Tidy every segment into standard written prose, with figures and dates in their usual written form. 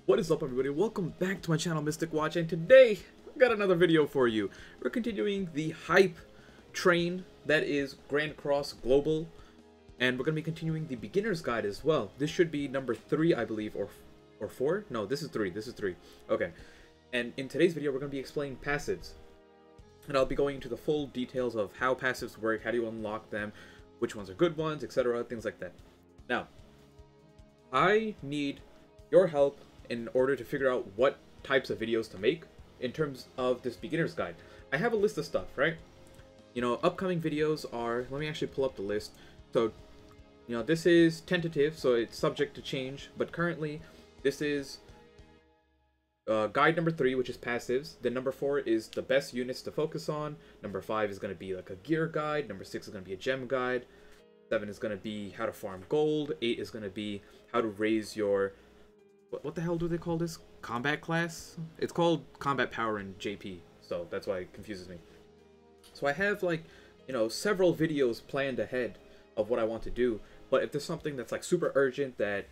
What is up, everybody? Welcome back to my channel, Mystic Watch, and today I got another video for you. We're continuing the hype train that is Grand Cross Global, and we're going to be continuing the beginner's guide as well. This should be number 3, I believe, or 4? No, this is 3. This is 3. Okay. And in today's video, we're going to be explaining passives. And I'll be going into the full details of how passives work, how do you unlock them, which ones are good ones, etc., things like that. Now, I need your help in order to figure out what types of videos to make in terms of this beginner's guide. I have a list of stuff, right? You know, upcoming videos are, let me actually pull up the list. So, you know, this is tentative, so it's subject to change, but currently this is guide number 3, which is passives. Then number 4 is the best units to focus on. Number 5 is going to be like a gear guide. Number 6 is going to be a gem guide. 7 is going to be how to farm gold. 8 is going to be how to raise your... What the hell do they call this? Combat class? It's called combat power in JP, so that's why it confuses me. So I have, like, you know, several videos planned ahead of what I want to do, but if there's something that's like super urgent that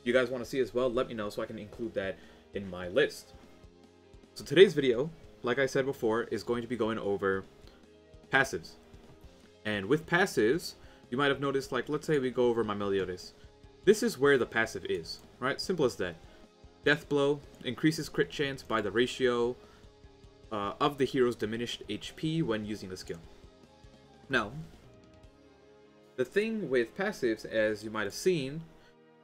you guys want to see as well, let me know so I can include that in my list. So today's video, like I said before, is going to be going over passives. And with passives, you might have noticed, like, let's say we go over my Meliodas. This is where the passive is, right? Simple as that. Death Blow increases crit chance by the ratio of the hero's diminished HP when using the skill. Now, the thing with passives, as you might have seen,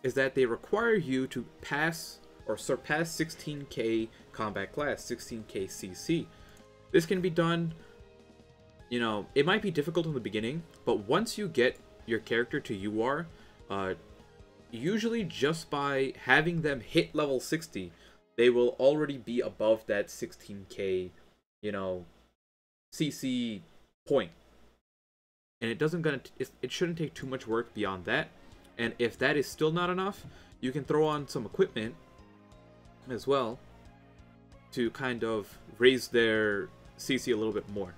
is that they require you to pass or surpass 16k combat class, 16k CC. This can be done, you know, it might be difficult in the beginning, but once you get your character to UR, usually just by having them hit level 60, they will already be above that 16k, you know, CC point. And it shouldn't take too much work beyond that. And if that is still not enough, you can throw on some equipment as well to kind of raise their CC a little bit more.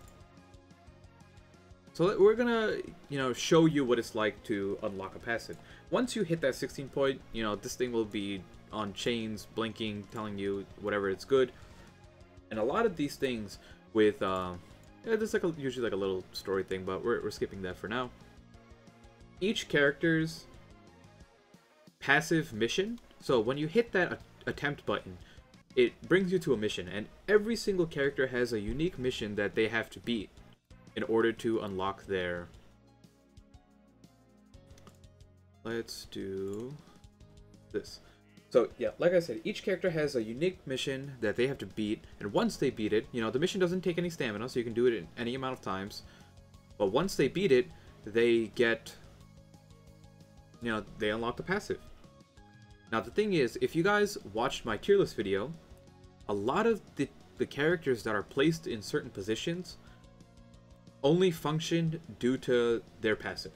So we're gonna, you know, show you what it's like to unlock a passive. Once you hit that 16 point, you know, this thing will be on chains, blinking, telling you whatever it's good. And a lot of these things with, yeah, there's like usually like a little story thing, but we're skipping that for now. Each character's passive mission, so when you hit that attempt button, it brings you to a mission, and every single character has a unique mission that they have to beat in order to unlock their... Let's do this. So yeah, like I said, each character has a unique mission that they have to beat, and once they beat it, you know, the mission doesn't take any stamina, so you can do it in any amount of times. But once they beat it, they get, you know, they unlock the passive. Now the thing is, if you guys watched my tier list video, a lot of the characters that are placed in certain positions only function due to their passive.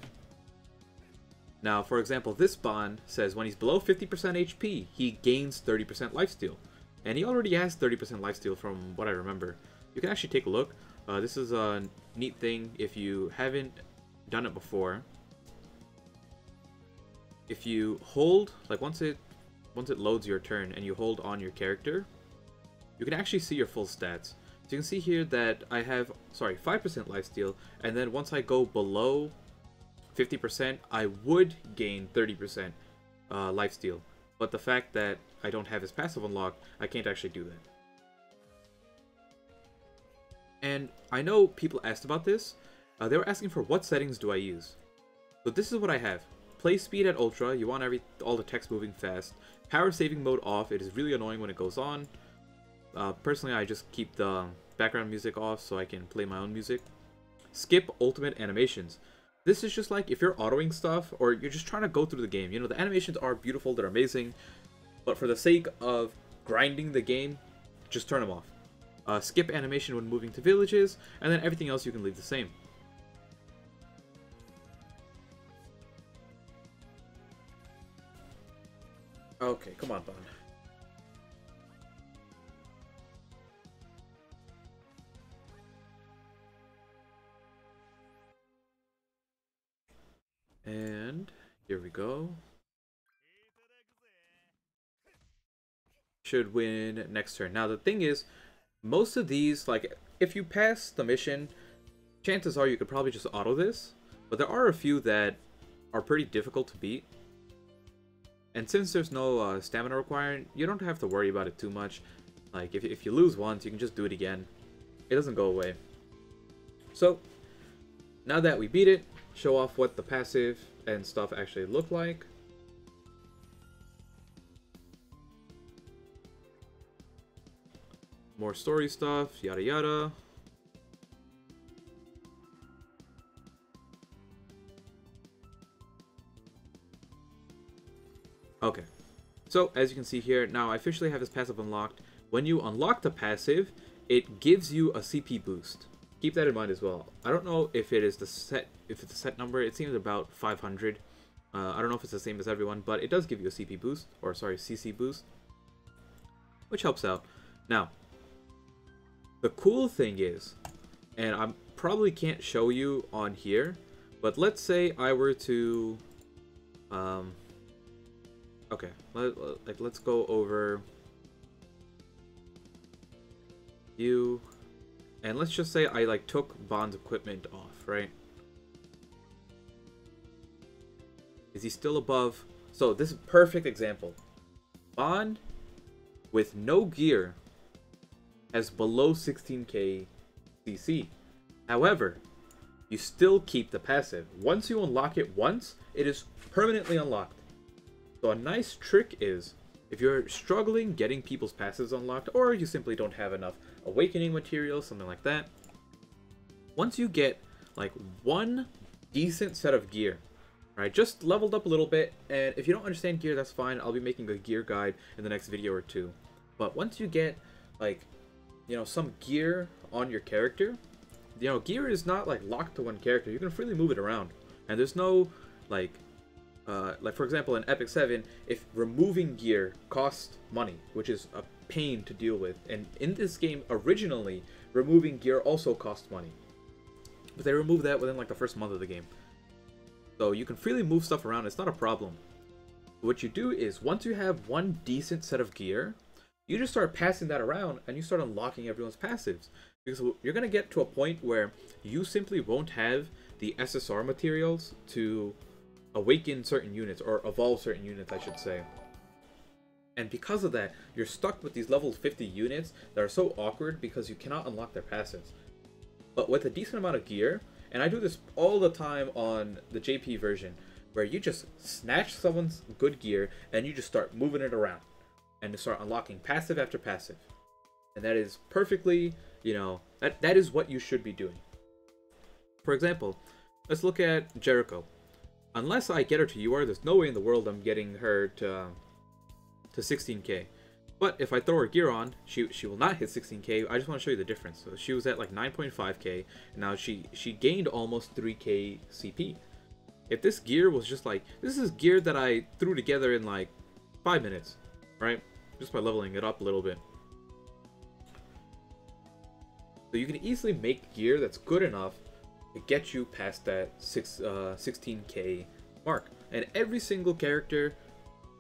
Now, for example, this bond says when he's below 50% HP, he gains 30% lifesteal. And he already has 30% lifesteal from what I remember. You can actually take a look. This is a neat thing if you haven't done it before. If you hold, like once it loads your turn and you hold on your character, you can actually see your full stats. So you can see here that I have, 5% lifesteal, and then once I go below 50%, I would gain 30% lifesteal. But the fact that I don't have his passive unlocked, I can't actually do that. And I know people asked about this. They were asking for what settings do I use. So this is what I have. Play speed at ultra, you want all the text moving fast. Power saving mode off, it is really annoying when it goes on. Personally, I just keep the background music off so I can play my own music. Skip ultimate animations. This is just like if you're autoing stuff or you're just trying to go through the game. You know, the animations are beautiful, they're amazing, but for the sake of grinding the game, just turn them off. Skip animation when moving to villages, and then everything else you can leave the same. Okay, come on, Bond. And here we go. should win next turn. Now the thing is, most of these, like, if you pass the mission, chances are you could probably just auto this, but there are a few that are pretty difficult to beat. And since there's no stamina required, you don't have to worry about it too much. Like, if you lose once, you can just do it again. It doesn't go away. So, now that we beat it, show off what the passive and stuff actually look like. More story stuff, yada yada. Okay, so as you can see here, now I officially have this passive unlocked. When you unlock the passive, it gives you a CP boost. Keep that in mind as well. I don't know if it is the set, if it's a set number. It seems about 500. I don't know if it's the same as everyone, but it does give you a CP boost, or sorry, CC boost, which helps out. Now, the cool thing is, and I probably can't show you on here, but let's say I were to, okay, let's go over you, and let's just say I like took Bond's equipment off, right? Is he still above? So this is a perfect example. Bond with no gear has below 16k CC. However, you still keep the passive. Once you unlock it once, it is permanently unlocked. So a nice trick is, if you're struggling getting people's passives unlocked, or you simply don't have enough awakening materials, something like that, once you get like one decent set of gear, right, just leveled up a little bit, and if you don't understand gear, that's fine. I'll be making a gear guide in the next video or two. But once you get like, you know, some gear on your character, you know, gear is not like locked to one character. You can freely move it around, and there's no like for example in Epic 7, if removing gear costs money, which is a pain to deal with, and in this game originally removing gear also costs money, but they removed that within like the first month of the game, so you can freely move stuff around. It's not a problem. What you do is, once you have one decent set of gear, you just start passing that around and you start unlocking everyone's passives, because you're going to get to a point where you simply won't have the SSR materials to awaken certain units, or evolve certain units, I should say. And because of that, you're stuck with these level 50 units that are so awkward because you cannot unlock their passives. But with a decent amount of gear, and I do this all the time on the JP version, where you just snatch someone's good gear and you just start moving it around and to start unlocking passive after passive. And that is perfectly, you know, that is what you should be doing. For example, let's look at Jericho. Unless I get her to UR, there's no way in the world I'm getting her to 16k. But if I throw her gear on, she will not hit 16k. I just want to show you the difference. So she was at like 9.5k, and now she gained almost 3k CP. If this gear was just like, this is gear that I threw together in like 5 minutes, right? Just by leveling it up a little bit. So you can easily make gear that's good enough to get you past that 16k mark. And every single character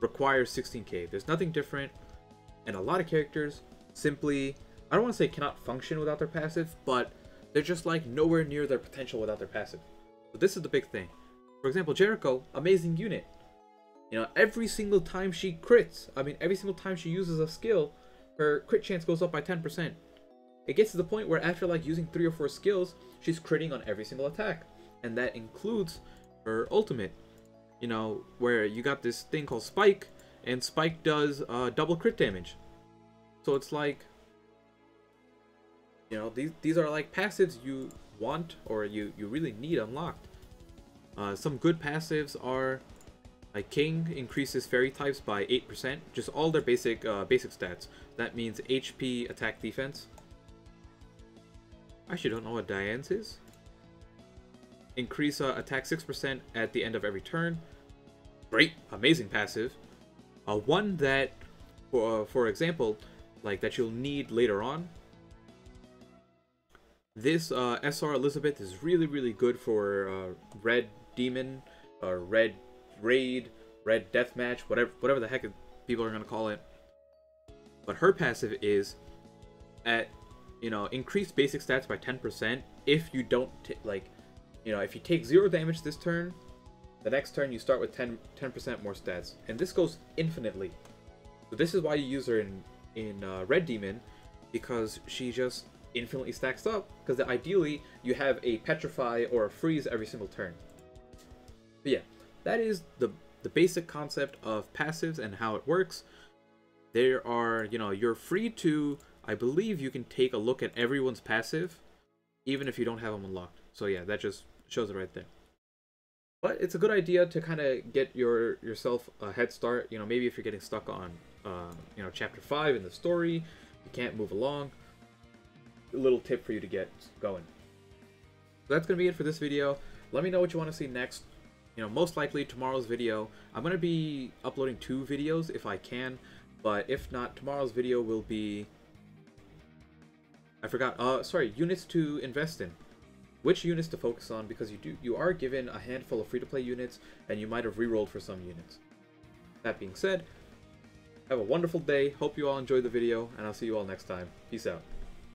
requires 16k. There's nothing different. And a lot of characters simply, I don't want to say cannot function without their passive, but they're just like nowhere near their potential without their passive. So this is the big thing. For example, Jericho, amazing unit. You know, every single time she crits, I mean, every single time she uses a skill, her crit chance goes up by 10%. It gets to the point where after like using 3 or 4 skills, she's critting on every single attack. And that includes her ultimate. You know, where you got this thing called Spike, and Spike does double crit damage. So it's like, you know, these are like passives you want, or you really need unlocked. Some good passives are like King increases fairy types by 8%, just all their basic stats. That means HP, attack, defense. I actually don't know what Diane's is. Increase attack 6% at the end of every turn. Great, amazing passive. One that, for example, like that you'll need later on. This SR Elizabeth is really good for Red Demon, or Red Raid, Red Deathmatch, whatever the heck people are gonna call it. But her passive is at, you know, increase basic stats by 10% if you don't, you know, if you take 0 damage this turn, the next turn you start with 10% more stats. And this goes infinitely. So this is why you use her in Red Demon, because she just infinitely stacks up, because ideally you have a Petrify or a Freeze every single turn. But yeah, that is the basic concept of passives and how it works. There are, you know, you're free to, I believe you can take a look at everyone's passive, even if you don't have them unlocked. So yeah, that just shows it right there. But it's a good idea to kind of get yourself a head start. You know, maybe if you're getting stuck on, you know, chapter 5 in the story, you can't move along. A little tip for you to get going. So that's gonna be it for this video. Let me know what you want to see next. You know, most likely tomorrow's video, I'm gonna be uploading 2 videos if I can, but if not, tomorrow's video will be, I forgot, sorry, units to invest in. Which units to focus on, because you are given a handful of free-to-play units, and you might have re-rolled for some units. That being said, have a wonderful day, hope you all enjoyed the video, and I'll see you all next time. Peace out.